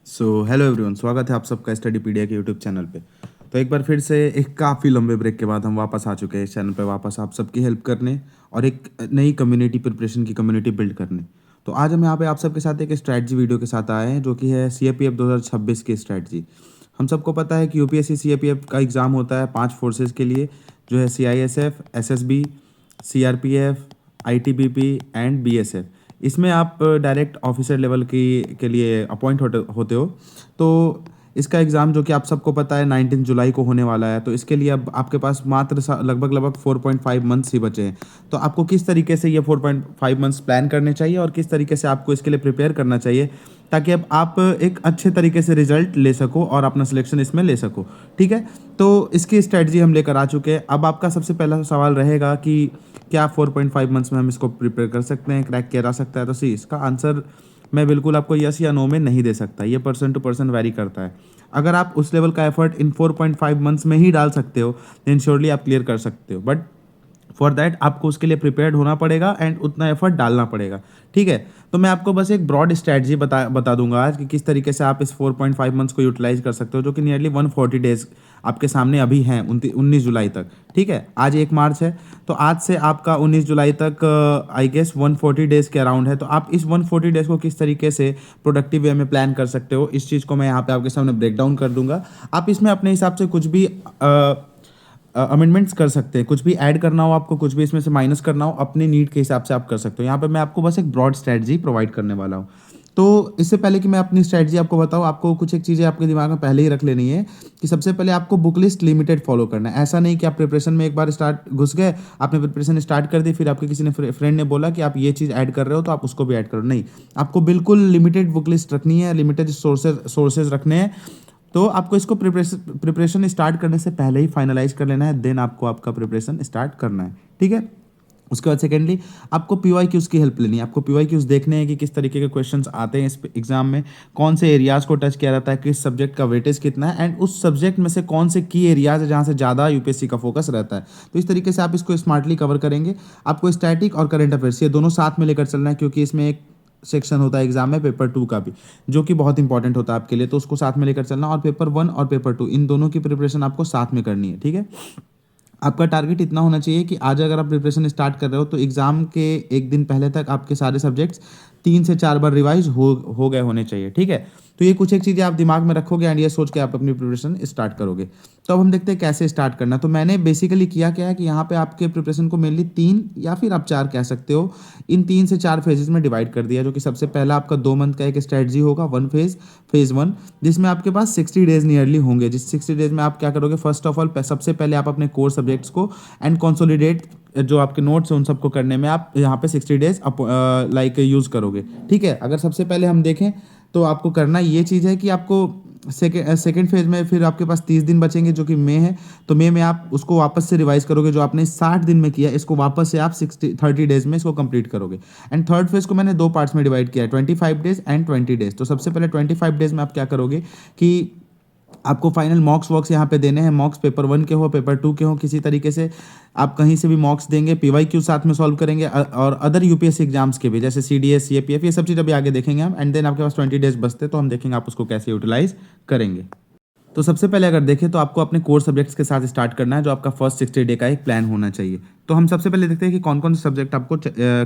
Hello everyone, स्वागत है आप सबका स्टडीपीडिया के यूट्यूब चैनल पे। तो एक बार फिर से एक काफ़ी लंबे ब्रेक के बाद हम वापस आ चुके हैं इस चैनल पे, वापस आप सबकी हेल्प करने और एक नई कम्युनिटी प्रिपरेशन की कम्युनिटी बिल्ड करने। तो आज हम यहाँ पे आप सबके साथ एक स्ट्रैटेजी वीडियो के साथ आए हैं, जो कि है CAPF 2026 की स्ट्रैटेजी। हम सबको पता है कि UPSC CAPF का एग्ज़ाम होता है 5 फोर्सेज़ के लिए, जो है CISF, SSB, CRPF, ITBP and BSF। इसमें आप डायरेक्ट ऑफिसर लेवल की के लिए अपॉइंट होते हो। तो इसका एग्ज़ाम, जो कि आप सबको पता है, 19 जुलाई को होने वाला है। तो इसके लिए अब आपके पास मात्र लगभग लगभग 4.5 मंथ्स ही बचे हैं। तो आपको किस तरीके से ये 4.5 मंथ्स प्लान करने चाहिए और किस तरीके से आपको इसके लिए प्रिपेयर करना चाहिए, ताकि अब आप एक अच्छे तरीके से रिजल्ट ले सको और अपना सिलेक्शन इसमें ले सको। ठीक है, तो इसकी स्ट्रेटजी हम लेकर आ चुके हैं। अब आपका सबसे पहला सवाल रहेगा कि क्या 4.5 मंथ्स में हम इसको प्रिपेयर कर सकते हैं, क्रैक किया जा सकता है? तो सी इसका आंसर मैं बिल्कुल आपको यस या नो में नहीं दे सकता। ये पर्सन टू पर्सन वैरी करता है। अगर आप उस लेवल का एफर्ट इन 4.5 मंथ्स में ही डाल सकते हो, देन श्योरली आप क्लियर कर सकते हो। बट फॉर दैट आपको उसके लिए प्रिपेयर्ड होना पड़ेगा एंड उतना एफर्ट डालना पड़ेगा। ठीक है, तो मैं आपको बस एक ब्रॉड स्ट्रैटेजी बता दूंगा आज कि किस तरीके से आप इस 4.5 मंथ्स को यूटिलाइज कर सकते हो, जो कि नियरली 140 डेज आपके सामने अभी हैं, 19 जुलाई तक। ठीक है, आज 1 मार्च है, तो आज से आपका 19 जुलाई तक आई गेस 140 डेज के अराउंड है। तो आप इस 140 डेज को किस तरीके से प्रोडक्टिव वे में प्लान कर सकते हो, इस चीज़ को मैं यहाँ पे आपके सामने ब्रेक डाउन कर दूंगा। आप इसमें अपने हिसाब से कुछ भी अमेंडमेंट्स कर सकते हैं, कुछ भी ऐड करना हो आपको, कुछ भी इसमें से माइनस करना हो, अपने नीड के हिसाब से आप कर सकते हो। यहाँ पे मैं आपको बस एक ब्रॉड स्ट्रैटेजी प्रोवाइड करने वाला हूँ। तो इससे पहले कि मैं अपनी स्ट्रैटेजी आपको बताऊँ, आपको कुछ एक चीज़ें आपके दिमाग में पहले ही रख लेनी है कि सबसे पहले आपको बुक लिस्ट लिमिटेड फॉलो करना है। ऐसा नहीं कि आप प्रिपरेशन में एक बार स्टार्ट घुस गए, आपने प्रिपरेशन स्टार्ट कर दी, फिर आपके किसी ने फ्रेंड ने बोला कि आप ये चीज़ ऐड कर रहे हो तो आप उसको भी ऐड करो। नहीं, आपको बिल्कुल लिमिटेड बुक लिस्ट रखनी है, लिमिटेड सोर्सेज रखने हैं। तो आपको इसको प्रिपरेशन स्टार्ट करने से पहले ही फाइनलाइज कर लेना है, देन आपको आपका प्रिपरेशन स्टार्ट करना है। ठीक है, उसके बाद सेकेंडली आपको PYQs की हेल्प लेनी है। आपको PYQs देखने हैं कि किस तरीके के क्वेश्चंस आते हैं इस एग्जाम में, कौन से एरियाज को टच किया जाता है, किस सब्जेक्ट का वेटेज कितना है, एंड उस सब्जेक्ट में से कौन से की एरियाज है जहाँ से ज़्यादा UPSC का फोकस रहता है। तो इस तरीके से आप इसको स्मार्टली कवर करेंगे। आपको स्टैटिक और करंट अफेयर्स ये दोनों साथ में लेकर चलना है, क्योंकि इसमें एक सेक्शन होता है एग्जाम में पेपर 2 का भी, जो कि बहुत इंपॉर्टेंट होता है आपके लिए। तो उसको साथ में लेकर चलना, और पेपर 1 और पेपर 2 इन दोनों की प्रिपरेशन आपको साथ में करनी है। ठीक है, आपका टारगेट इतना होना चाहिए कि आज अगर आप प्रिपरेशन स्टार्ट कर रहे हो तो एग्जाम के एक दिन पहले तक आपके सारे सब्जेक्ट्स 3 से 4 बार रिवाइज हो गए होने चाहिए। ठीक है, तो ये कुछ एक चीज़ें आप दिमाग में रखोगे एंड ये सोच के आप अपनी प्रिपरेशन स्टार्ट करोगे। तो अब हम देखते हैं कैसे स्टार्ट करना। तो मैंने बेसिकली किया क्या है कि यहाँ पे आपके प्रिपरेशन को मेनली 3 या फिर आप 4 कह सकते हो, इन 3 से 4 फेजेस में डिवाइड कर दिया। जो कि सबसे पहला आपका 2 मंथ का एक स्ट्रेटजी होगा, फेज 1, जिसमें आपके पास 60 डेज नियरली होंगे। जिस 60 डेज में आप क्या करोगे, फर्स्ट ऑफ ऑल सबसे पहले आप अपने कोर सब्जेक्ट्स को एंड कंसोलिडेट जो आपके नोट्स हैं उन सबको करने में आप यहाँ पे 60 डेज लाइक यूज़ करोगे। ठीक है, अगर सबसे पहले हम देखें तो आपको करना ये चीज़ है कि आपको सेकेंड फेज में फिर आपके पास 30 दिन बचेंगे, जो कि मई है। तो मई में आप उसको वापस से रिवाइज करोगे, जो आपने 60 दिन में किया इसको वापस से आप 30 डेज में इसको कंप्लीट करोगे। एंड थर्ड फेज को मैंने 2 पार्ट्स में डिवाइड किया है, 25 डेज एंड 20 डेज। तो सबसे पहले 25 डेज में आप क्या करोगे कि आपको फाइनल मॉक्स वॉक्स यहाँ पे देने हैं। मॉक्स पेपर 1 के हो, पेपर 2 के हो, किसी तरीके से आप कहीं से भी मॉक्स देंगे। PYQ साथ में सॉल्व करेंगे और अदर UPSC एग्जाम्स के भी, जैसे CDS, CAPF, ये सब चीज़ अभी आगे देखेंगे हम। एंड देन आपके पास 20 डेज बचते, तो हम देखेंगे आप उसको कैसे यूटिलाइज करेंगे। तो सबसे पहले अगर देखें तो आपको अपने कोर सब्जेक्ट्स के साथ स्टार्ट करना है, जो आपका फर्स्ट 60 डे का एक प्लान होना चाहिए। तो हम सबसे पहले देखते हैं कि कौन कौन से सब्जेक्ट आपको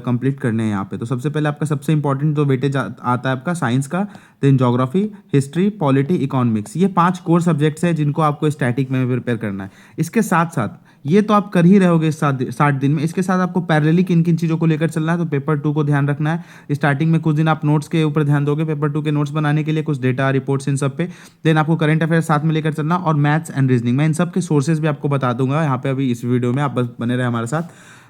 कंप्लीट करने हैं यहाँ पे। तो सबसे पहले आपका सबसे इंपॉर्टेंट जो वेटेज आता है आपका साइंस का, then geography, history, polity, economics. ये 5 कोर सब्जेक्ट्स हैं जिनको आपको स्टैटिक में प्रिपेयर करना है। इसके साथ साथ ये तो आप कर ही रहोगे 60 दिन में, इसके साथ आपको पैरेलली किन किन चीज़ों को लेकर चलना है। तो पेपर 2 को ध्यान रखना है। स्टार्टिंग में कुछ दिन आप नोट्स के ऊपर ध्यान दोगे, पेपर 2 के नोट्स बनाने के लिए, कुछ डेटा रिपोर्ट्स इन सब पे। देन आपको करंट अफेयर्स साथ में लेकर चलना, और मैथ्स एंड रीजनिंग। मैं इन सब के सोर्सेज भी आपको बता दूंगा यहाँ पे अभी इस वीडियो में। आप बस बने रहे हमारे साथ,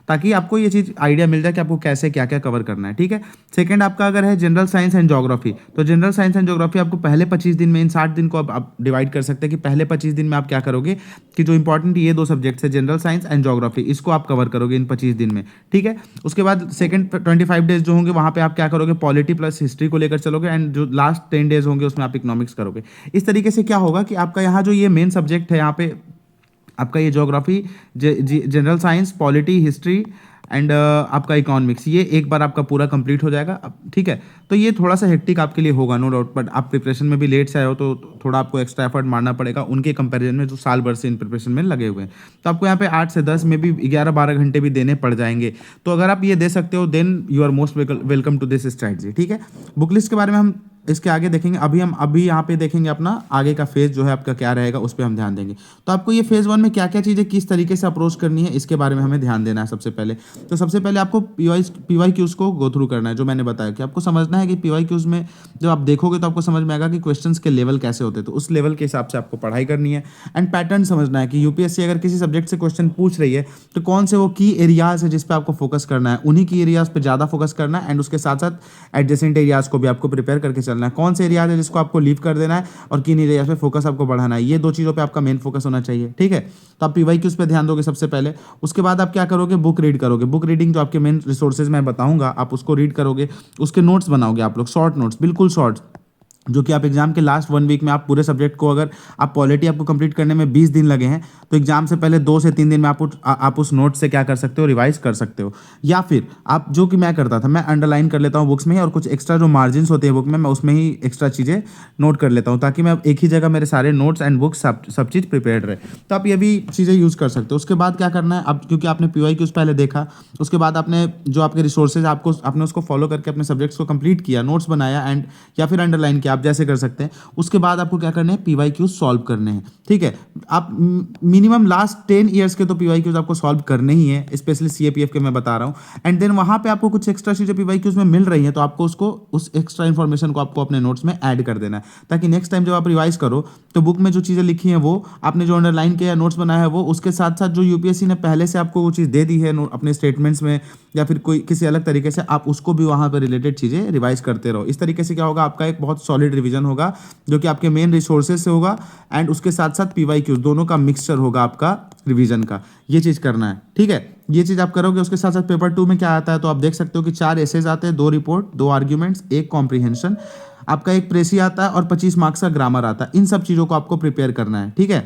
ताकि आपको ये चीज़ आइडिया मिल जाए कि आपको कैसे क्या क्या कवर करना है। ठीक है, सेकंड आपका अगर है जनरल साइंस एंड ज्योग्राफी, तो जनरल साइंस एंड ज्योग्राफी आपको पहले 25 दिन में, इन 60 दिन को आप डिवाइड कर सकते हैं कि पहले 25 दिन में आप क्या करोगे कि जो इंपॉर्टेंट ये 2 सब्जेक्ट्स है जनरल साइंस एंड ज्योग्राफी, इसको आप कवर करोगे इन 25 दिन में। ठीक है, उसके बाद सेकंड 25 डेज जो होंगे वहाँ पे आप क्या करोगे, पॉलिटी प्लस हिस्ट्री को लेकर चलोगे, एंड जो लास्ट 10 डेज होंगे उसमें आप इकोनॉमिक्स करोगे। इस तरीके से क्या होगा कि आपका यहाँ जो ये मेन सब्जेक्ट है, यहाँ पे आपका ये geography, general science, polity, history and आपका इकोनॉमिक्स, ये एक बार आपका पूरा कंप्लीट हो जाएगा। ठीक है, तो ये थोड़ा सा हेक्टिक आपके लिए होगा, नो डाउट, बट आप प्रिपरेशन में भी लेट से आए हो तो थोड़ा आपको एक्स्ट्रा एफर्ट मारना पड़ेगा उनके कंपैरिजन में जो साल भर से इन प्रिपरेशन में लगे हुए हैं। तो आपको यहाँ पे 8 से 10 में भी 11-12 घंटे भी देने पड़ जाएंगे। तो अगर आप ये दे सकते हो then you are most welcome to this strategy. ठीक है, बुक लिस्ट के बारे में हम इसके आगे देखेंगे। अभी यहाँ पे देखेंगे अपना आगे का फेज जो है आपका क्या रहेगा, उस पर हम ध्यान देंगे। तो आपको ये फेज 1 में क्या क्या चीज़ें किस तरीके से अप्रोच करनी है इसके बारे में हमें ध्यान देना है सबसे पहले। तो सबसे पहले आपको पीवाई क्यूज को गो थ्रू करना है। जो मैंने बताया कि आपको समझना है कि पीवाई क्यूज में जब आप देखोगे तो आपको समझ में आएगा कि क्वेश्चंस के लेवल कैसे होते हैं, तो उस लेवल के हिसाब से आपको पढ़ाई करनी है। एंड पैटर्न समझना है कि यूपीएससी अगर किसी सब्जेक्ट से क्वेश्चन पूछ रही है तो कौन से वो की एरियाज है जिस पे आपको फोकस करना है, उन्हीं की एरियाज पे ज़्यादा फोकस करना है। एंड उसके साथ साथ एडजेसेंट एरियाज को भी आपको प्रिपेयर करके चलना है, कौन से एरियाज है जिसको आपको लीव कर देना है और किन एरियाज पे फोकस आपको बढ़ाना है। ये दो चीज़ों पे आपका मेन फोकस होना चाहिए। ठीक है, तो आप पीवाई क्यूज पे ध्यान दोगे सबसे पहले। उसके बाद आप क्या करोगे, बुक रीड करोगे। बुक रीडिंग जो आपके मेन रिसोर्सेज मैं बताऊंगा आप उसको रीड करोगे, उसके नोट्स बनाओगे आप लोग, शॉर्ट नोट्स, बिल्कुल शॉर्ट, जो कि आप एग्जाम के लास्ट 1 वीक में आप पूरे सब्जेक्ट को, अगर आप पॉलिटी आपको कंप्लीट करने में 20 दिन लगे हैं तो एग्जाम से पहले 2 से 3 दिन में आप उस नोट से क्या कर सकते हो, रिवाइज कर सकते हो। या फिर आप, जो कि मैं करता था, मैं अंडरलाइन कर लेता हूँ बुक्स में ही, और कुछ एक्स्ट्रा जो मार्जिन होते हैं बुक में मैं उसमें ही एक्स्ट्रा चीज़ें नोट कर लेता हूँ, ताकि मैं एक ही जगह मेरे सारे नोट्स एंड बुक्स सब चीज़ प्रिपेयर्ड रहे। तो आप ये भी चीज़ें यूज़ कर सकते हो। उसके बाद क्या करना है, अब क्योंकि आपने पीवाई क्यूज पहले देखा, उसके बाद आपने जो आपके रिसोर्सेज आपने उसको फॉलो करके अपने सब्जेक्ट्स को कंप्लीट किया, नोट्स बनाया एंड या फिर अंडरलाइन किया, आप जैसे कर सकते हैं। उसके बाद आपको क्या करना है, पीवाई क्यूज सॉल्व करने हैं। ठीक है, आप मिनिमम लास्ट 10 ईयर्स के तो पीवाई क्यूज आपको सॉल्व करने ही है, स्पेशली सीएपीएफ के मैं बता रहा हूं। एंड देन वहां पे आपको कुछ एक्स्ट्रा चीजें पीवाई क्यूज में मिल रही हैं, तो आपको उसको, उस एक्स्ट्रा इन्फॉर्मेशन को आपको अपने नोट्स में ऐड कर देना है, ताकि नेक्स्ट टाइम जब आप रिवाइज करो तो बुक में जो चीजें लिखी हैं वो आपने जो अंडरलाइन किया, नोट्स बनाया है वो, उसके साथ साथ जो यूपीएससी ने पहले से आपको वो चीज़ दे दी है अपने स्टेटमेंट्स में या फिर कोई किसी अलग तरीके से, आप उसको भी वहां पर रिलेटेड चीज़ें रिवाइज करते रहो। इस तरीके से क्या होगा, आपका एक बहुत सॉलिड रिवीजन होगा जो कि आपके मेन रिसोर्सेज से होगा, एंड उसके साथ साथ पीवाई क्यूज, दोनों का मिक्सचर होगा आपका रिवीजन का। ये चीज़ करना है। ठीक है, ये चीज़ आप करोगे। उसके साथ साथ पेपर 2 में क्या आता है, तो आप देख सकते हो कि 4 एसेज आते हैं, 2 रिपोर्ट, 2 आर्ग्यूमेंट्स, 1 कॉम्प्रिहेंशन, आपका एक प्रेसी आता है और 25 मार्क्स का ग्रामर आता है। इन सब चीज़ों को आपको प्रिपेयर करना है। ठीक है,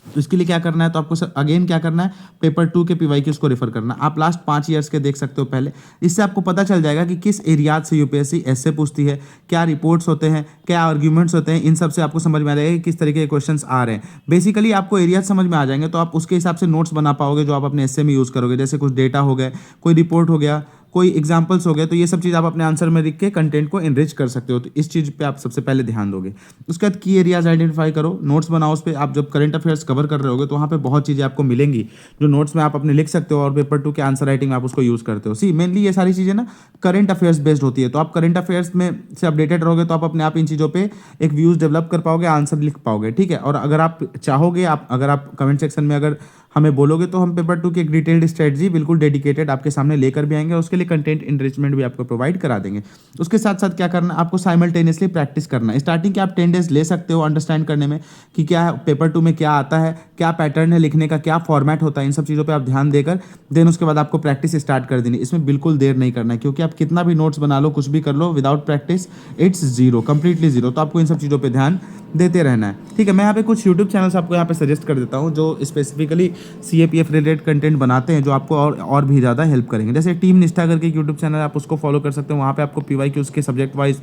तो इसके लिए क्या करना है, तो आपको अगेन क्या करना है, पेपर 2 के पीवाई क्यूज को रेफर करना। आप लास्ट 5 ईयर्स के देख सकते हो पहले, इससे आपको पता चल जाएगा कि किस एरियाज से यूपीएससी ऐसे पूछती है, क्या रिपोर्ट्स होते हैं, क्या आर्ग्यूमेंट्स होते हैं, इन सब से आपको समझ में आ जाएगा कि किस तरीके के क्वेश्चंस आ रहे हैं। बेसिकली आपको एरियाज समझ में आ जाएंगे तो आप उसके हिसाब से नोट्स बना पाओगे जो आप अपने एस्से में यूज़ करोगे। जैसे कुछ डेटा हो गए, कोई रिपोर्ट हो गया, कोई एग्जाम्पल्स हो गए, तो ये सब चीज़ आप अपने आंसर में लिख के कंटेंट को इनरिच कर सकते हो। तो इस चीज़ पे आप सबसे पहले ध्यान दोगे। उसके बाद की एरियाज आइडेंटिफाई करो, नोट्स बनाओ उस पर। आप जब करंट अफेयर्स कवर कर रहे होगे तो वहाँ पे बहुत चीज़ें आपको मिलेंगी जो नोट्स में आप अपने लिख सकते हो, और पेपर 2 के आंसर राइटिंग में आप उसको यूज़ करते हो। सी मेनली ये सारी चीज़ें ना करंट अफेयर्स बेस्ड होती है, तो आप करंट अफेयर्स में से अपडेटेड रहोगे तो आप अपने आप इन चीज़ों पर एक व्यूज़ डेवलप कर पाओगे, आंसर लिख पाओगे। ठीक है, और अगर आप चाहोगे, अगर आप कमेंट सेक्शन में अगर हमें बोलोगे तो हम पेपर 2 की एक डिटेल्ड स्ट्रेटजी बिल्कुल डेडिकेटेड आपके सामने लेकर भी आएंगे, और उसके लिए कंटेंट इनरिचमेंट भी आपको प्रोवाइड करा देंगे। उसके साथ साथ क्या करना है, आपको साइमल्टेनियसली प्रैक्टिस करना है। स्टार्टिंग के आप 10 डेज ले सकते हो अंडरस्टैंड करने में कि क्या पेपर 2 में क्या आता है, क्या पैटर्न है लिखने का, क्या फॉर्मेट होता है, इन सब चीज़ों पर आप ध्यान देकर देन उसके बाद आपको प्रैक्टिस स्टार्ट कर देनी। इसमें बिल्कुल देर नहीं करना है, क्योंकि आप कितना भी नोट्स बना लो, कुछ भी कर लो, without practice it's zero, completely zero. तो आपको इन सब चीज़ों पर ध्यान देते रहना है। ठीक है, मैं यहाँ पे कुछ यूट्यूब चैनल्स आपको यहाँ पे सजेस्ट कर देता हूँ जो स्पेसिफिकली सीएपीएफ रिलेटेड कंटेंट बनाते हैं, जो आपको और भी ज़्यादा हेल्प करेंगे। जैसे टीम निष्ठा करके यूट्यूब चैनल, आप उसको फॉलो कर सकते हो। वहाँ पे आपको पीवाई क्यूज के सब्जेक्ट वाइज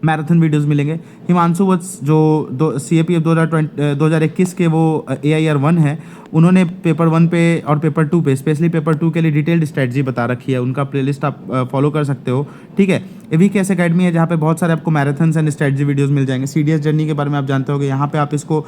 मैराथन वीडियोस मिलेंगे। हिमांशु वत्स जो सीएपीएफ 2021 के वो AIR 1 है, उन्होंने पेपर 1 पे और पेपर 2 पे, स्पेशली पेपर 2 के लिए डिटेल्ड स्ट्रेटजी बता रखी है। उनका प्लेलिस्ट आप फॉलो कर सकते हो। ठीक है, EVKS अकेडमी है जहाँ पे बहुत सारे आपको मैराथन्स एंड स्ट्रेटजी वीडियोस मिल जाएंगे। CDS जर्नी के बारे में आप जानते होगे, यहाँ पे आप इसको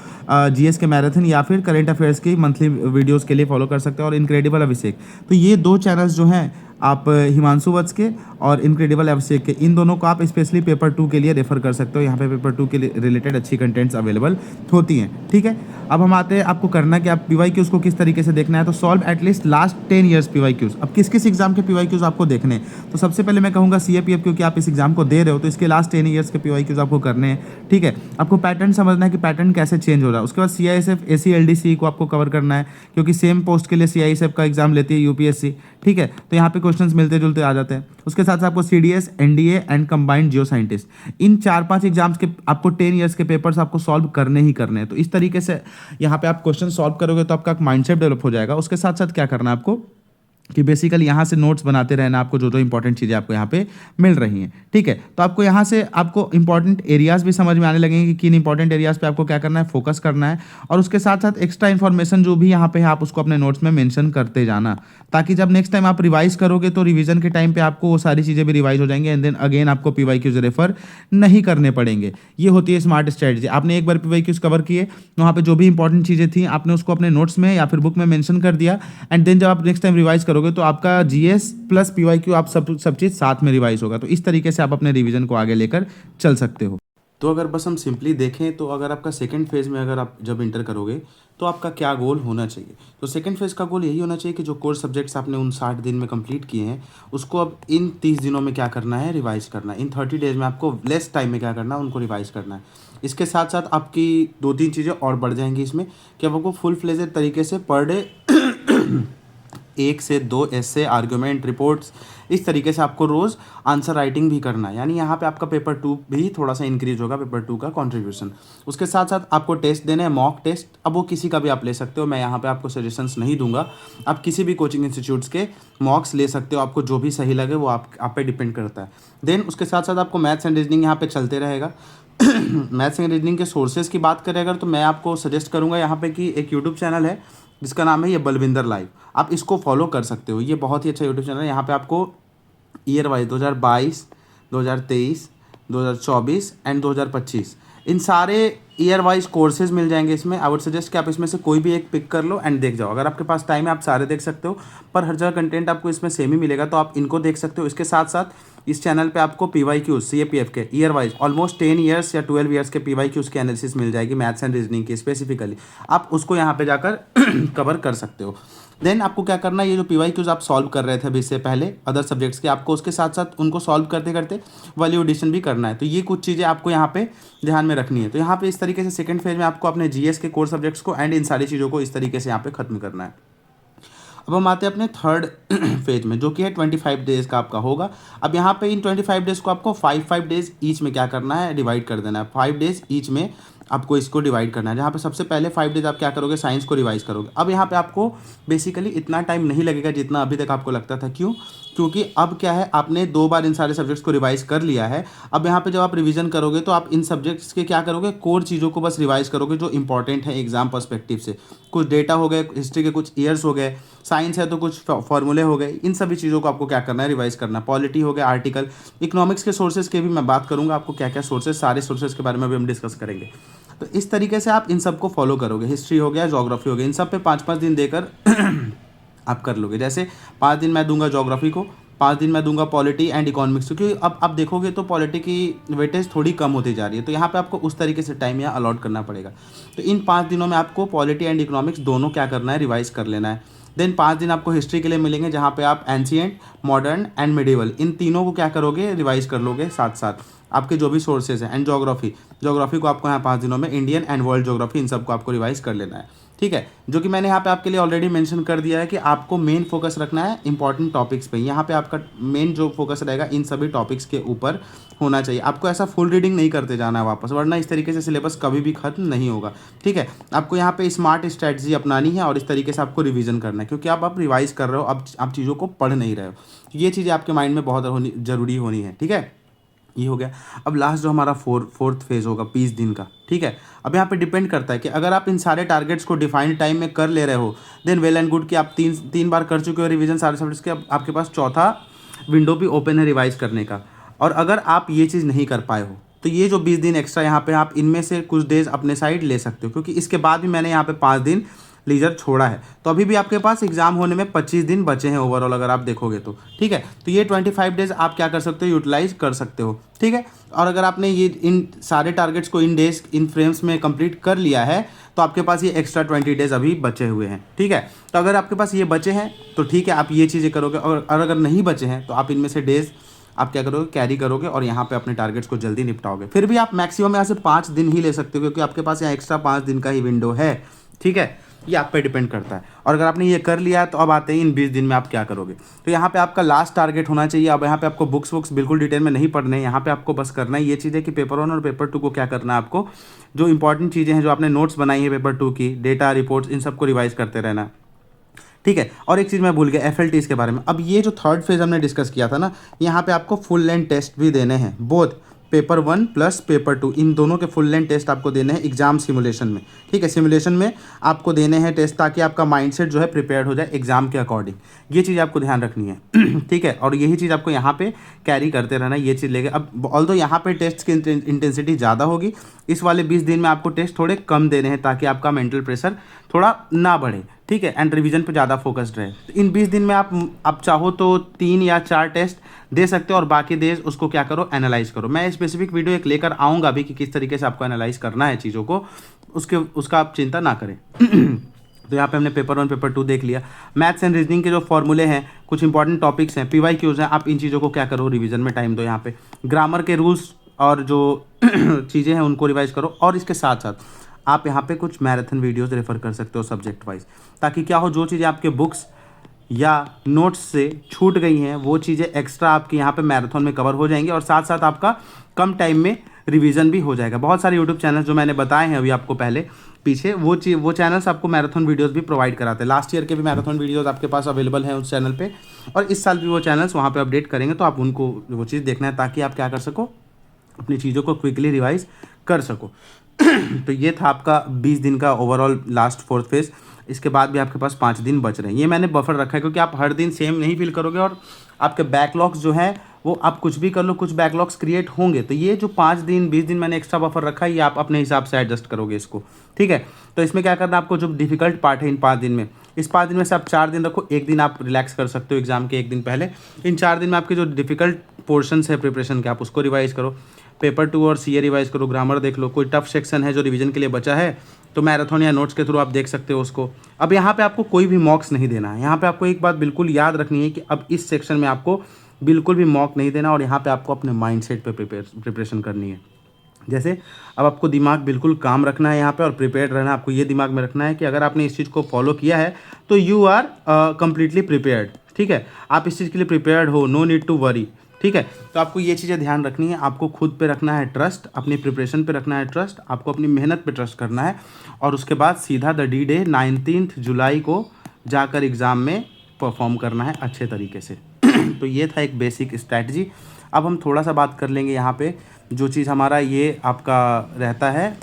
GS के मैराथन या फिर करंट अफेयर्स की मंथली वीडियोस के लिए फॉलो कर सकते हो। और इनक्रेडिबल अभिषेक, तो ये 2 चैनल्स जो हैं आप हिमांशु वत्स के और इनक्रेडिबल अभिषेक के, इन दोनों को आप स्पेशली पेपर 2 के लिए रेफर कर सकते हो। यहाँ पे पेपर 2 के लिए रिलेटेड अच्छी कंटेंट्स अवेलेबल होती हैं। ठीक है, अब हम आते हैं आपको करना कि आप पीवाई क्यूज को किस तरीके से देखना है। तो solve at least last 10 years PYQs. अब किस किस एग्जाम के पीवाई क्यूज आपको देखने हैं, तो सबसे पहले मैं कहूँगा सीएपीएफ, क्योंकि आप इस एग्जाम को दे रहे हो तो इसके लास्ट 10 ईयर्स के पीवाई क्यूज आपको करने हैं। ठीक है, आपको पैटर्न समझना है कि पैटर्न कैसे चेंज हो रहा है। उसके बाद CISF ACLDC को आपको कवर करना है, क्योंकि सेम पोस्ट के लिए CISF का एग्जाम लेती है यूपीएससी। ठीक है, तो यहाँ पे क्वेश्चंस मिलते जुलते आ जाते हैं। उसके साथ साथ आपको CDS, NDA and combined Jio scientist, in 4-5 exams के आपको 10 ईयर्स के पेपर्स आपको सॉल्व करने ही करने हैं। तो इस तरीके से यहाँ पे आप क्वेश्चन सॉल्व करोगे तो आपका माइंडसेट डेवलप हो जाएगा। उसके साथ साथ क्या करना है आपको, कि बेसिकली यहाँ से नोट्स बनाते रहना, आपको जो जो इंपॉर्टेंट चीज़ें आपको यहाँ पे मिल रही हैं, ठीक है। तो आपको यहाँ से आपको इंपॉर्टेंट एरियाज़ भी समझ में आने लगेंगे कि किन इंपॉर्टेंट एरियाज़ पे आपको क्या करना है, फोकस करना है, और उसके साथ साथ एक्स्ट्रा इन्फॉर्मेशन जो भी यहाँ पे है आप उसको अपने नोट्स में मेंशन करते जाना, ताकि जब नेक्स्ट टाइम आप रिवाइज करोगे तो रिवीजन के टाइम पे आपको वो सारी चीज़ें भी रिवाइज हो जाएंगे एंड देन अगेन आपको पीवाईक्यूज रेफर नहीं करने पड़ेंगे। ये होती है स्मार्ट स्ट्रेटजी। आपने एक बार पीवाईक्यूज कवर किए, वहाँ पे जो भी इंपॉर्टेंट चीज़ें थी आपने उसको अपने नोट्स में या फिर बुक में मेंशन कर दिया, एंड देन जब आप नेक्स्ट टाइम रिवाइज करोगे तो आपका जीएस प्लस पीवाईक्यू आप सब चीज़ साथ में रिवाइज होगा। तो इस तरीके से आप अपने रिवीजन को आगे लेकर चल सकते हो। तो अगर बस हम सिंपली देखें तो अगर आपका सेकंड फेज़ में अगर आप जब इंटर करोगे तो आपका क्या गोल होना चाहिए, तो सेकंड फेज़ का गोल यही होना चाहिए कि जो कोर सब्जेक्ट्स आपने उन 60 दिन में कंप्लीट किए हैं उसको अब इन 30 दिनों में क्या करना है, रिवाइज करना है। इन 30 डेज में आपको लेस टाइम में क्या करना है, उनको रिवाइज करना है। इसके साथ साथ आपकी 2-3 चीज़ें और बढ़ जाएंगी इसमें कि आपको फुल फ्लेजेड तरीके से पर डे 1 से 2 ऐसे आर्गुमेंट रिपोर्ट्स इस तरीके से आपको रोज़ आंसर राइटिंग भी करना है। यानी यहाँ पे आपका पेपर 2 भी थोड़ा सा इंक्रीज होगा, पेपर 2 का कंट्रीब्यूशन। उसके साथ साथ आपको टेस्ट देने हैं, मॉक टेस्ट। अब वो किसी का भी आप ले सकते हो, मैं यहाँ पे आपको सजेशंस नहीं दूंगा। आप किसी भी कोचिंग इंस्टीट्यूट्स के मॉक्स ले सकते हो, आपको जो भी सही लगे वो आप पे डिपेंड करता है। देन उसके साथ साथ आपको मैथ्स एंड रीजनिंग यहाँ पे चलते रहेगा। मैथ्स एंड रीजनिंग के सोर्सेज की बात करें अगर, तो मैं आपको सजेस्ट करूँगा यहाँ पे कि एक यूट्यूब चैनल है जिसका नाम है ये बलविंदर लाइव, आप इसको फॉलो कर सकते हो। ये बहुत ही अच्छा यूट्यूब चैनल है। यहाँ पे आपको ईयर वाइज 2022, 2023, 2024 एंड 2025 इन सारे ईयर वाइज कोर्सेज मिल जाएंगे इसमें। आई वुड सजेस्ट कि आप इसमें से कोई भी एक पिक कर लो एंड देख जाओ। अगर आपके पास टाइम है आप सारे देख सकते हो, पर हर जगह कंटेंट आपको इसमें सेम ही मिलेगा, तो आप इनको देख सकते हो। इसके साथ साथ इस चैनल पे आपको पीवाईक्यूज सीएपीएफ के ईयर वाइज ऑलमोस्ट 10 ईयर्स या 12 ईयर्स के पीवाईक्यूज के एनालिसिस मिल जाएगी, मैथ्स एंड रीजनिंग की स्पेसिफिकली। आप उसको यहाँ पे जाकर कवर कर सकते हो। देन आपको क्या करना है, ये जो पीवाईक्यूज आप सॉल्व कर रहे थे अभी इससे पहले अदर सब्जेक्ट्स के, आपको उसके साथ साथ उनको सॉल्व करते करते वैल्यू एडिशन भी करना है। तो ये कुछ चीज़ें आपको यहाँ पे ध्यान में रखनी है। तो यहाँ पे इस तरीके से सेकंड फेज में आपको अपने जीएस के कोर सब्जेक्ट्स को एंड इन सारी चीज़ों को इस तरीके से यहाँ पे खत्म करना है। अब हम आते हैं अपने थर्ड फेज में, जो कि है 25 डेज का आपका होगा। अब यहाँ पे इन 25 डेज को आपको 5 डेज ईच में क्या करना है, डिवाइड कर देना है। 5 डेज ईच में आपको इसको डिवाइड करना है, जहाँ पे सबसे पहले 5 डेज आप क्या करोगे, साइंस को रिवाइज करोगे। अब यहाँ पे आपको बेसिकली इतना टाइम नहीं लगेगा जितना अभी तक आपको लगता था। क्यों? क्योंकि अब क्या है, आपने 2 बार इन सारे सब्जेक्ट्स को रिवाइज कर लिया है। अब यहाँ पे जब आप रिवीजन करोगे तो आप इन सब्जेक्ट्स के क्या करोगे, कोर चीज़ों को बस रिवाइज करोगे जो इंपॉर्टेंट है एग्जाम पर्सपेक्टिव से। कुछ डेटा हो गए, हिस्ट्री के कुछ ईयर्स हो गए, साइंस है तो कुछ फॉर्मूले हो गए, इन सभी चीज़ों को आपको क्या करना है, रिवाइज करना। पॉलिटी हो गया, आर्टिकल, इकोनॉमिक्स के सोर्सेज के भी मैं बात करूँगा, आपको क्या क्या सोर्सेज, सारे सोर्सेज के बारे में भी हम डिस्कस करेंगे। तो इस तरीके से आप इन सब को फॉलो करोगे। हिस्ट्री हो गया, ज्योग्राफी हो गया, इन सब पे 5-5 दिन देकर आप कर लोगे। जैसे 5 दिन मैं दूंगा ज्योग्राफी को, 5 दिन मैं दूंगा पॉलिटी एंड इकोनॉमिक्स, क्योंकि अब आप देखोगे तो पॉलिटी की वेटेज थोड़ी कम होती जा रही है, तो यहाँ पे आपको उस तरीके से टाइम यहाँ अलॉट करना पड़ेगा। तो इन 5 दिनों में आपको पॉलिटी एंड इकोनॉमिक्स दोनों क्या करना है, रिवाइज कर लेना है। देन 5 दिन आपको हिस्ट्री के लिए मिलेंगे, जहाँ पे आप एंशिएंट, मॉडर्न एंड मिडिवल इन तीनों को क्या करोगे, रिवाइज कर लोगे साथ साथ आपके जो भी सोर्सेज हैं। एंड ज्योग्राफी को आपको यहाँ 5 दिनों में इंडियन एंड वर्ल्ड ज्योग्राफी इन सबको आपको रिवाइज कर लेना है, ठीक है। जो कि मैंने यहाँ पे आपके लिए ऑलरेडी मेंशन कर दिया है कि आपको मेन फोकस रखना है इंपॉर्टेंट टॉपिक्स पे। यहाँ पे आपका मेन जो फोकस रहेगा इन सभी टॉपिक्स के ऊपर होना चाहिए। आपको ऐसा फुल रीडिंग नहीं करते जाना है वापस, वरना इस तरीके से सिलेबस कभी भी खत्म नहीं होगा, ठीक है। आपको यहाँ पे स्मार्ट स्ट्रैटेजी अपनानी है और इस तरीके से आपको रिवीजन करना है, क्योंकि आप रिवाइज कर रहे हो, अब आप चीज़ों को पढ़ नहीं रहे हो। ये चीज़ें आपके माइंड में बहुत जरूरी होनी है, ठीक है। ये हो गया। अब लास्ट जो हमारा फोर्थ फेज होगा 20 दिन का, ठीक है। अब यहाँ पे डिपेंड करता है कि अगर आप इन सारे टारगेट्स को डिफाइंड टाइम में कर ले रहे हो, देन वेल एंड गुड कि आप तीन बार कर चुके हो रिवीजन सारे सब्जेक्ट्स के, अब आपके पास चौथा विंडो भी ओपन है रिवाइज करने का। और अगर आप ये चीज़ नहीं कर पाए हो तो ये जो 20 दिन एक्स्ट्रा यहाँ पे आप इनमें से कुछ डेज अपने साइड ले सकते हो, क्योंकि इसके बाद भी मैंने यहाँ पे 5 दिन लीजर छोड़ा है। तो अभी भी आपके पास एग्जाम होने में 25 दिन बचे हैं ओवरऑल, अगर आप देखोगे तो, ठीक है। तो ये 25 डेज आप क्या कर सकते हो, यूटिलाइज कर सकते हो, ठीक है। और अगर आपने ये इन सारे टारगेट्स को इन डेज इन फ्रेम्स में कंप्लीट कर लिया है तो आपके पास ये एक्स्ट्रा 20 डेज अभी बचे हुए हैं, ठीक है। तो अगर आपके पास ये बचे हैं तो ठीक है, आप ये चीज़ें करोगे। और अगर नहीं बचे हैं तो आप इनमें से डेज आप क्या करोगे, कैरी करोगे और यहाँ पे अपने टारगेट्स को जल्दी निपटाओगे। फिर भी आप मैक्सिमम यहाँ से 5 दिन ही ले सकते हो, क्योंकि आपके पास यहाँ एक्स्ट्रा 5 दिन का ही विंडो है, ठीक है। ये आप पे डिपेंड करता है। और अगर आपने ये कर लिया तो अब आते हैं इन 20 दिन में आप क्या करोगे। तो यहाँ पे आपका लास्ट टारगेट होना चाहिए। अब यहाँ पे आपको बुक्स बिल्कुल डिटेल में नहीं पढ़ने हैं, यहाँ पे आपको बस करना है ये चीज़ है कि पेपर 1 और पेपर 2 को क्या करना है, आपको जो इंपॉर्टेंट चीज़ें हैं, जो आपने नोट्स बनाई है पेपर 2 की, डेटा, रिपोर्ट्स, इन सबको रिवाइज करते रहना, ठीक है। और एक चीज़ मैं भूल गया FLTs के बारे में। अब ये जो थर्ड फेज़ हमने डिस्कस किया था ना, यहाँ पे आपको फुल लेंथ टेस्ट भी देने हैं, बोथ पेपर 1 प्लस पेपर 2, इन दोनों के फुल लेंथ टेस्ट आपको देने हैं एग्जाम सिमुलेशन में। ठीक है, सिमुलेशन में आपको देने हैं टेस्ट, ताकि आपका माइंडसेट जो है प्रिपेयर्ड हो जाए एग्जाम के अकॉर्डिंग। ये चीज़ आपको ध्यान रखनी है। ठीक है, और यही चीज़ आपको यहाँ पे कैरी करते रहना, ये चीज़ लेके। अब ऑल्दो यहाँ पे टेस्ट की इंटेंसिटी ज़्यादा होगी, इस वाले 20 दिन में आपको टेस्ट थोड़े कम देने हैं, ताकि आपका मेंटल प्रेशर थोड़ा ना बढ़े। ठीक है, एंड रिवीजन पे ज़्यादा फोकस्ड रहे। तो इन 20 दिन में आप चाहो तो 3 या 4 टेस्ट दे सकते हो, और बाकी देश उसको क्या करो, एनालाइज करो। मैं स्पेसिफिक वीडियो एक लेकर आऊँगा अभी कि किस तरीके से आपको एनालाइज करना है चीज़ों को, उसका आप चिंता ना करें। तो यहाँ पे हमने पेपर 1 पेपर 2 देख लिया। मैथ्स एंड रीजनिंग के जो फॉर्मूले हैं, कुछ इंपॉर्टेंट टॉपिक्स हैं, PYQs हैं, आप इन चीज़ों को क्या करो, रिवीजन में टाइम दो। यहाँ पे ग्रामर के रूल्स और जो चीज़ें हैं उनको रिवाइज करो, और इसके साथ साथ आप यहाँ पे कुछ मैराथन वीडियोस रेफर कर सकते हो सब्जेक्ट वाइज, ताकि क्या हो, जो चीज़ें आपके बुक्स या नोट्स से छूट गई हैं वो चीज़ें एक्स्ट्रा आपके यहाँ पे मैराथन में कवर हो जाएंगी, और साथ साथ आपका कम टाइम में रिवीजन भी हो जाएगा। बहुत सारे यूट्यूब चैनल्स जो मैंने बताए हैं अभी आपको पहले पीछे, वो चैनल्स आपको मैराथन वीडियोस भी प्रोवाइड कराते हैं। लास्ट ईयर के भी मैराथन वीडियोस आपके पास अवेलेबल हैं उस चैनल पे, और इस साल भी वो चैनल्स वहाँ पे अपडेट करेंगे, तो आप उनको वो चीज़ देखना है, ताकि आप क्या कर सको, अपनी चीज़ों को क्विकली रिवाइज कर सको। तो ये था आपका 20 दिन का ओवरऑल लास्ट फोर्थ फेज। इसके बाद भी आपके पास 5 दिन बच रहे हैं। ये मैंने बफर रखा है, क्योंकि आप हर दिन सेम नहीं फील करोगे, और आपके बैकलॉग्स जो है वो आप कुछ भी कर लो, कुछ बैकलॉग्स क्रिएट होंगे। तो ये जो 5 दिन 20 दिन मैंने एक्स्ट्रा बफर रखा है, ये आप अपने हिसाब से एडजस्ट करोगे इसको। ठीक है, तो इसमें क्या करना है आपको, जो डिफिकल्ट पार्ट है इन 5 दिन में, इस 5 दिन में से आप 4 दिन रखो, एक दिन आप रिलैक्स कर सकते हो एग्जाम के एक दिन पहले। इन 4 दिन में आपके जो डिफिकल्ट पोर्शंस है प्रिपरेशन के, आप उसको रिवाइज करो। पेपर 2 और CA रिवाइज करो, ग्रामर देख लो, कोई टफ सेक्शन है जो रिवीजन के लिए बचा है तो मैराथन या नोट्स के थ्रू आप देख सकते हो उसको। अब यहाँ पे आपको कोई भी मॉक्स नहीं देना है। यहाँ पे आपको एक बात बिल्कुल याद रखनी है कि अब इस सेक्शन में आपको बिल्कुल भी मॉक नहीं देना, और यहाँ पे आपको अपने माइंडसेट पे प्रिपरेशन करनी है। जैसे अब आपको दिमाग बिल्कुल काम रखना है यहाँ पे, और प्रिपेयर्ड रहना है। आपको ये दिमाग में रखना है कि अगर आपने इस चीज़ को फॉलो किया है तो यू आर कम्प्लीटली प्रिपेयर्ड। ठीक है, आप इस चीज़ के लिए प्रिपेयर्ड हो, नो नीड टू वरी। ठीक है, तो आपको ये चीज़ें ध्यान रखनी है। आपको खुद पे रखना है ट्रस्ट, अपनी प्रिपरेशन पे रखना है ट्रस्ट, आपको अपनी मेहनत पे ट्रस्ट करना है, और उसके बाद सीधा द डी डे 19 जुलाई को जाकर एग्ज़ाम में परफॉर्म करना है अच्छे तरीके से। तो ये था एक बेसिक स्ट्रैटेजी। अब हम थोड़ा सा बात कर लेंगे यहाँ पे, जो चीज़ हमारा ये आपका रहता है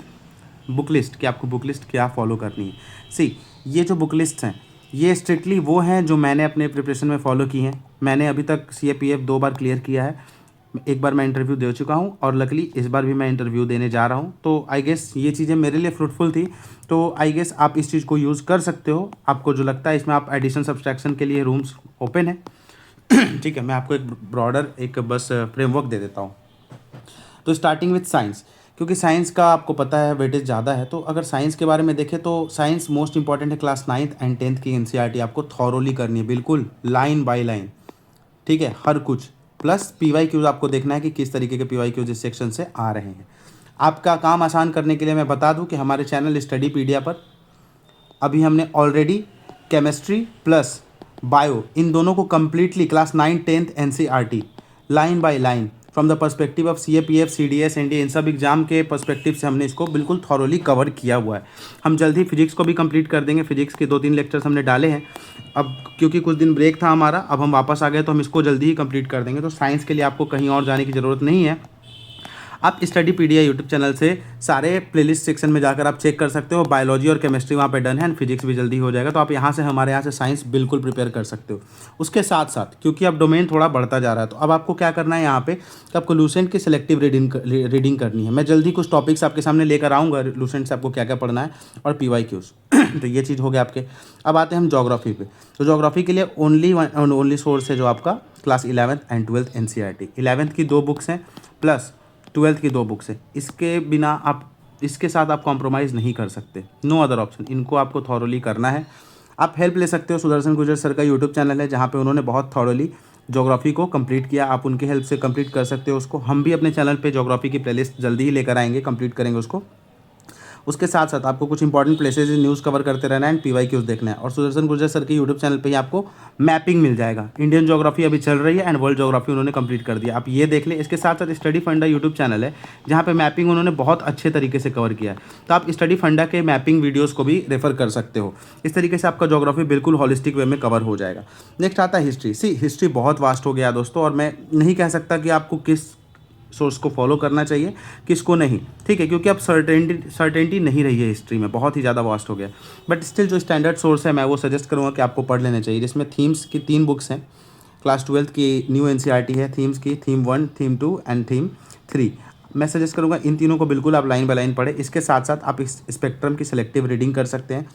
बुक लिस्ट, कि आपको बुक लिस्ट क्या फॉलो करनी है। ये जो बुक लिस्ट हैं, ये स्ट्रिक्टली वो हैं जो मैंने अपने प्रिपरेशन में फॉलो की हैं। मैंने अभी तक CAPF 2 बार क्लियर किया है, एक बार मैं इंटरव्यू दे चुका हूँ, और लकली इस बार भी मैं इंटरव्यू देने जा रहा हूँ। तो आई गेस ये चीज़ें मेरे लिए फ्रूटफुल थी, तो आई गेस आप इस चीज़ को यूज़ कर सकते हो। आपको जो लगता है इसमें आप एडिशन सब्सट्रैक्शन के लिए रूम्स ओपन है। ठीक है, मैं आपको एक ब्रॉडर एक बस फ्रेमवर्क दे देता हूँ। तो स्टार्टिंग विथ साइंस, क्योंकि साइंस का आपको पता है वेटेज ज़्यादा है, तो अगर साइंस के बारे में देखें तो साइंस मोस्ट इंपॉर्टेंट है। क्लास 9th एंड 10th की NCERT आपको थॉरोली करनी है, बिल्कुल लाइन बाय लाइन। ठीक है, हर कुछ, प्लस PYQs आपको देखना है कि किस तरीके के PYQs इस सेक्शन से आ रहे हैं। आपका काम आसान करने के लिए मैं बता दूं कि हमारे चैनल स्टडीपीडिया पर अभी हमने ऑलरेडी केमिस्ट्री प्लस बायो इन दोनों को completely class 9th 10th NCERT line by line from the perspective of CAPF CDS NDA इन सब एग्जाम के पर्सपेक्टिव से हमने इसको बिल्कुल थॉरोली कवर किया हुआ है। हम जल्द ही फिजिक्स को भी कंप्लीट कर देंगे। फिजिक्स के 2-3 लेक्चर्स हमने डाले हैं। अब क्योंकि कुछ दिन ब्रेक था हमारा, अब हम वापस आ गए, तो हम इसको जल्दी ही कंप्लीट कर देंगे। तो साइंस के लिए आपको कहीं और जाने की ज़रूरत नहीं है। आप स्टडीपीडिया यूट्यूब चैनल से सारे प्लेलिस्ट सेक्शन में जाकर आप चेक कर सकते हो। बायोलॉजी और केमिस्ट्री वहाँ पे डन है, एंड फिजिक्स भी जल्दी हो जाएगा। तो आप यहाँ से हमारे यहाँ से साइंस बिल्कुल प्रिपेयर कर सकते हो। उसके साथ साथ क्योंकि अब डोमेन थोड़ा बढ़ता जा रहा है, तो अब आपको क्या करना है यहाँ पे कि आपको लूसेंट की सिलेक्टिव रीडिंग करनी है। मैं जल्दी कुछ टॉपिक्स आपके सामने लेकर आऊँगा लूसेंट से आपको क्या क्या पढ़ना है, और PYQs। तो ये चीज़ हो गया आपके। अब आते हैं हम ज्योग्राफी पे। तो ज्योग्राफी के लिए ओनली सोर्स है जो आपका class 11th and 12th NCERT। 11th की 2 बुक्स हैं, प्लस 12th की 2 बुक्स हैं। इसके बिना आप, इसके साथ आप कॉम्प्रोमाइज़ नहीं कर सकते, नो अदर ऑप्शन। इनको आपको थॉरोली करना है। आप हेल्प ले सकते हो, सुदर्शन गुर्जर सर का यूट्यूब चैनल है जहाँ पे उन्होंने बहुत थॉरोली ज्योग्राफी को कंप्लीट किया। आप उनकी हेल्प से कंप्लीट कर सकते हो उसको। हम भी अपने चैनल पे ज्योग्राफी की प्लेलिस्ट जल्दी ही लेकर आएंगे, कंप्लीट करेंगे उसको। उसके साथ साथ आपको कुछ इंपॉर्टेंट प्लेसेज न्यूज़ कवर करते रहना है एंड PYQs देखना है। और सुदर्शन गुर्जर सर के यूट्यूब चैनल पे ही आपको मैपिंग मिल जाएगा। इंडियन ज्योग्राफी अभी चल रही है एंड वर्ल्ड ज्योग्राफी उन्होंने कंप्लीट कर दिया, आप ये देख लें। इसके साथ साथ स्टडी फंडा यूट्यूब चैनल है जहाँ पे मैपिंग उन्होंने बहुत अच्छे तरीके से कवर किया है, तो आप स्टडी फंडा के मैपिंग वीडियोज़ को भी रेफर कर सकते हो। इस तरीके से आपका ज्योग्राफी बिल्कुल हॉलिस्टिक वे में कवर हो जाएगा। नेक्स्ट आता है हिस्ट्री। हिस्ट्री बहुत वास्ट हो गया दोस्तों, और मैं नहीं कह सकता कि आपको किस सोर्स को फॉलो करना चाहिए किसको नहीं, ठीक है, क्योंकि अब सर्टेनिटी नहीं रही है हिस्ट्री में, बहुत ही ज़्यादा वास्ट हो गया। बट स्टिल जो स्टैंडर्ड सोर्स है मैं वो सजेस्ट करूँगा कि आपको पढ़ लेना चाहिए, जिसमें थीम्स की 3 बुक्स हैं। क्लास 12th की न्यू NCERT है थीम्स की, थीम 1, थीम 2 एंड थीम 3। मैं सजेस्ट करूँगा इन तीनों को बिल्कुल आप लाइन बाय लाइन पढ़ें। इसके साथ साथ आप इस स्पेक्ट्रम की सिलेक्टिव रीडिंग कर सकते हैं,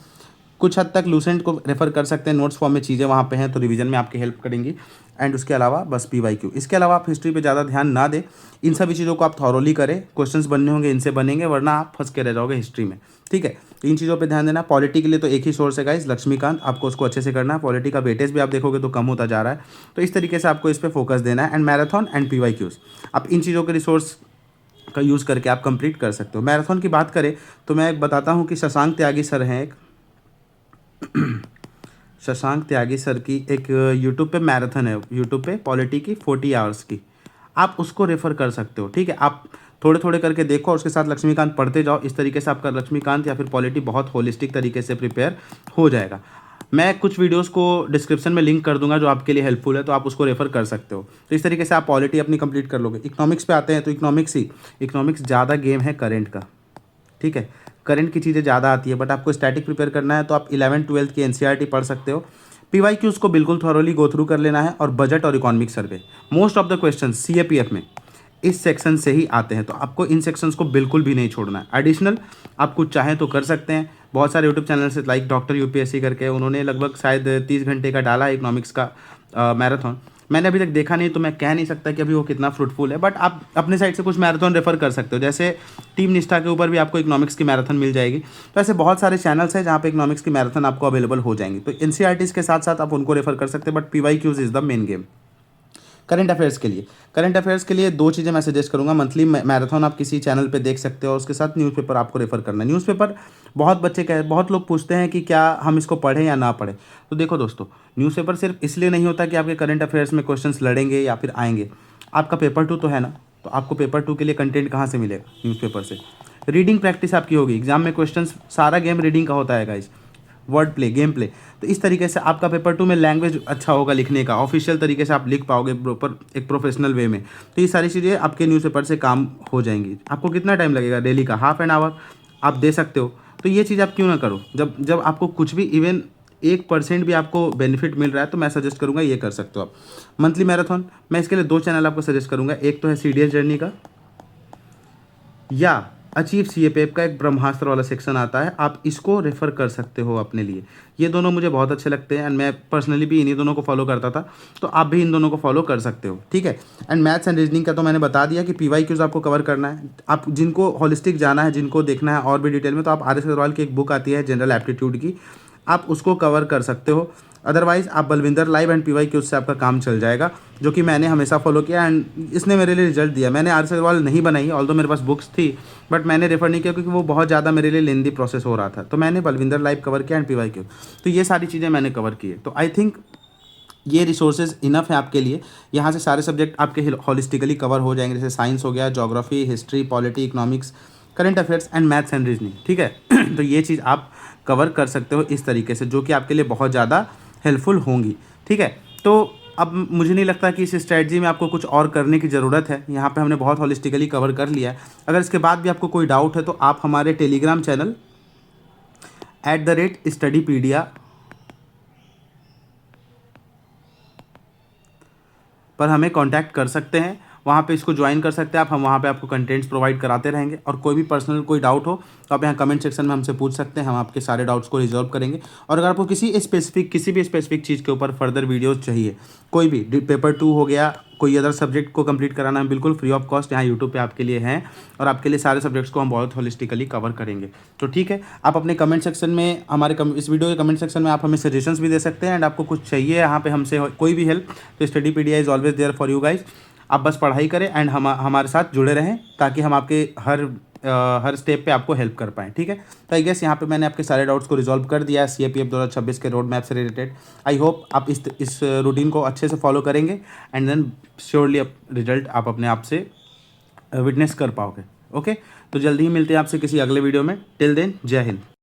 कुछ हद तक लूसेंट को रेफर कर सकते हैं, नोट्स फॉर्म में चीज़ें वहाँ पे हैं तो रिवीजन में आपकी हेल्प करेंगी। एंड उसके अलावा बस PYQ, इसके अलावा आप हिस्ट्री पे ज़्यादा ध्यान ना दें, इन सभी चीज़ों को आप थॉरोली करें। क्वेश्चंस बनने होंगे इनसे बनेंगे, वरना आप फंस के रह जाओगे हिस्ट्री में, ठीक है। तो इन चीज़ों पे ध्यान देना। पॉलिटी के लिए तो एक ही सोर्स है गाइस, लक्ष्मीकांत, आपको उसको अच्छे से करना है। पॉलिटी का वेटेज भी आप देखोगे तो कम होता जा रहा है, तो इस तरीके से आपको इस पर फोकस देना है। एंड मैराथन एंड PYQs, आप इन चीज़ों के रिसोर्स का यूज़ करके आप कंप्लीट कर सकते हो। मैराथन की बात करें तो मैं एक बताता हूँ कि शशांक त्यागी सर हैं एक शशांक त्यागी सर की एक यूट्यूब पे मैराथन है, यूट्यूब पे पॉलिटी की 40 आवर्स की, आप उसको रेफ़र कर सकते हो, ठीक है। आप थोड़े थोड़े करके देखो और उसके साथ लक्ष्मीकांत पढ़ते जाओ। इस तरीके से आपका लक्ष्मीकांत या फिर पॉलिटी बहुत होलिस्टिक तरीके से प्रिपेयर हो जाएगा। मैं कुछ वीडियोस को डिस्क्रिप्शन में लिंक कर दूंगा जो आपके लिए हेल्पफुल है, तो आप उसको रेफ़र कर सकते हो। तो इस तरीके से आप पॉलिटी अपनी कंप्लीट कर लोगे। इकोनॉमिक्स पे आते हैं तो इकोनॉमिक्स ज़्यादा गेम है करंट का, ठीक है, करंट की चीज़ें ज़्यादा आती है। बट आपको स्टैटिक प्रिपेयर करना है तो आप 11th-12th की NCERT पढ़ सकते हो। PYQs को बिल्कुल थॉरोली गो थ्रू कर लेना है। और बजट और economic survey, most of the question CAPF में इस सेक्शन से ही आते हैं, तो आपको इन सेक्शंस को बिल्कुल भी नहीं छोड़ना है। एडिशनल आप कुछ चाहें तो कर सकते हैं। बहुत सारे यूट्यूब चैनल से लाइक डॉक्टर UPSC करके, उन्होंने लगभग शायद 30 घंटे का डाला है इकोनॉमिक्स का मैराथन। मैंने अभी तक देखा नहीं तो मैं कह नहीं सकता कि अभी वो कितना फ्रूटफुल है, बट आप अपने साइड से कुछ मैराथन रेफर कर सकते हो। जैसे टीम निष्ठा के ऊपर भी आपको इकोनॉमिक्स की मैराथन मिल जाएगी। तो ऐसे बहुत सारे चैनल्स हैं जहाँ पे इकोनॉमिक्स की मैराथन आपको अवेलेबल हो जाएंगी, तो NCERTs के साथ साथ आप उनको रेफर कर सकते हैं। But PYQs is the main game. Current affairs के लिए 2 चीज़ें मैं सजेस्ट करूंगा। मंथली मैराथन आप किसी चैनल पे देख सकते हो, और उसके साथ न्यूज़पेपर आपको रेफर करना है। न्यूज़पेपर बहुत लोग पूछते हैं कि क्या हम इसको पढ़ें या ना पढ़ें। तो देखो दोस्तों, न्यूज़पेपर सिर्फ इसलिए नहीं होता कि आपके करंट अफेयर्स में क्वेश्चंस लड़ेंगे या फिर आएंगे। आपका पेपर 2 तो है ना, तो आपको पेपर 2 के लिए कंटेंट कहाँ से मिलेगा? न्यूज़पेपर से। रीडिंग प्रैक्टिस आपकी होगी। एग्जाम में क्वेश्चंस, सारा गेम रीडिंग का होता है guys, word play, game play. तो इस तरीके से आपका पेपर 2 में लैंग्वेज अच्छा होगा लिखने का, ऑफिशियल तरीके से आप लिख पाओगे प्रॉपर एक प्रोफेशनल वे में। तो ये सारी चीज़ें आपके न्यूज़पेपर से काम हो जाएंगी। आपको कितना टाइम लगेगा? डेली का ½ एन आवर आप दे सकते हो। तो ये चीज़ आप क्यों ना करो, जब आपको कुछ भी इवन 1% भी आपको बेनिफिट मिल रहा है, तो मैं सजेस्ट करूँगा ये कर सकते हो आप। मंथली मैराथन, मैं इसके लिए 2 चैनल आपको सजेस्ट करूँगा। एक तो है CDS जर्नी का, या अचीव CAPF का एक ब्रह्मास्त्र वाला सेक्शन आता है, आप इसको रेफ़र कर सकते हो अपने लिए। ये दोनों मुझे बहुत अच्छे लगते हैं एंड मैं पर्सनली भी इन्हीं दोनों को फॉलो करता था, तो आप भी इन दोनों को फॉलो कर सकते हो, ठीक है। एंड मैथ्स एंड रीजनिंग का तो मैंने बता दिया कि PYQs आपको कवर करना है। आप जिनको होलिस्टिक जाना है, जिनको देखना है और भी डिटेल में, तो आप RS अग्रवाल की एक बुक आती है जनरल एप्टीट्यूड की, आप उसको कवर कर सकते हो। अदरवाइज़ आप बलविंदर लाइव एंड PYQs से आपका काम चल जाएगा, जो कि मैंने हमेशा फॉलो किया एंड इसने मेरे लिए रिजल्ट दिया। मैंने RS अग्रवाल नहीं बनाई, ऑल्दो मेरे पास बुक्स थी, बट मैंने रेफर नहीं किया क्योंकि वो बहुत ज़्यादा मेरे लिए लेंदी प्रोसेस हो रहा था। तो मैंने बलविंदर लाइव कवर किया एंड PYQ, तो ये सारी चीज़ें मैंने कवर की है। तो आई थिंक ये रिसोर्सेज इनफ है आपके लिए। यहाँ से सारे सब्जेक्ट आपके हॉलिस्टिकली कवर हो जाएंगे, जैसे साइंस हो गया, geography, history, polity, economics, current affairs and maths and reasoning, ठीक है। तो ये चीज़ आप कवर कर सकते हो इस तरीके से, जो कि आपके लिए बहुत ज़्यादा हेल्पफुल होंगी, ठीक है। तो अब मुझे नहीं लगता कि इस स्ट्रैटेजी में आपको कुछ और करने की ज़रूरत है। यहाँ पे हमने बहुत हॉलिस्टिकली कवर कर लिया है। अगर इसके बाद भी आपको कोई डाउट है तो आप हमारे टेलीग्राम चैनल @studypedia पर हमें कांटेक्ट कर सकते हैं। वहाँ पे इसको ज्वाइन कर सकते हैं आप। हम वहाँ पे आपको कंटेंट्स प्रोवाइड कराते रहेंगे, और कोई भी पर्सनल कोई डाउट हो तो आप यहाँ कमेंट सेक्शन में हमसे पूछ सकते हैं। हम आपके सारे डाउट्स को रिजॉल्व करेंगे। और अगर आपको किसी भी स्पेसिफिक चीज़ के ऊपर फर्दर वीडियोज़ चाहिए, कोई भी पेपर 2 हो गया, कोई अदर सब्जेक्ट को कंप्लीट कराना है, बिल्कुल फ्री ऑफ कॉस्ट यहाँ यूट्यूब पे आपके लिए हैं, और आपके लिए सारे सब्जेक्ट्स को हम बहुत होलिस्टिकली कवर करेंगे। तो ठीक है, आप अपने कमेंट सेक्शन में, इस वीडियो के कमेंट सेक्शन में आप हमें सजेशंस भी दे सकते हैं। एंड आपको कुछ चाहिए यहाँ पे हमसे कोई भी हेल्प, तो Studypedia is always there for you guys. आप बस पढ़ाई करें एंड हमारे साथ जुड़े रहें, ताकि हम आपके हर हर स्टेप पे आपको हेल्प कर पाएँ, ठीक है। तो आई गेस यहाँ पे मैंने आपके सारे डाउट्स को रिजॉल्व कर दिया है CAPF 2026 के रोड मैप से रिलेटेड। आई होप आप इस रूटीन को अच्छे से फॉलो करेंगे एंड देन श्योरली रिजल्ट आप अपने आप से विटनेस कर पाओगे। ओके, तो जल्दी ही मिलते हैं आपसे किसी अगले वीडियो में। टिल देन, जय हिंद।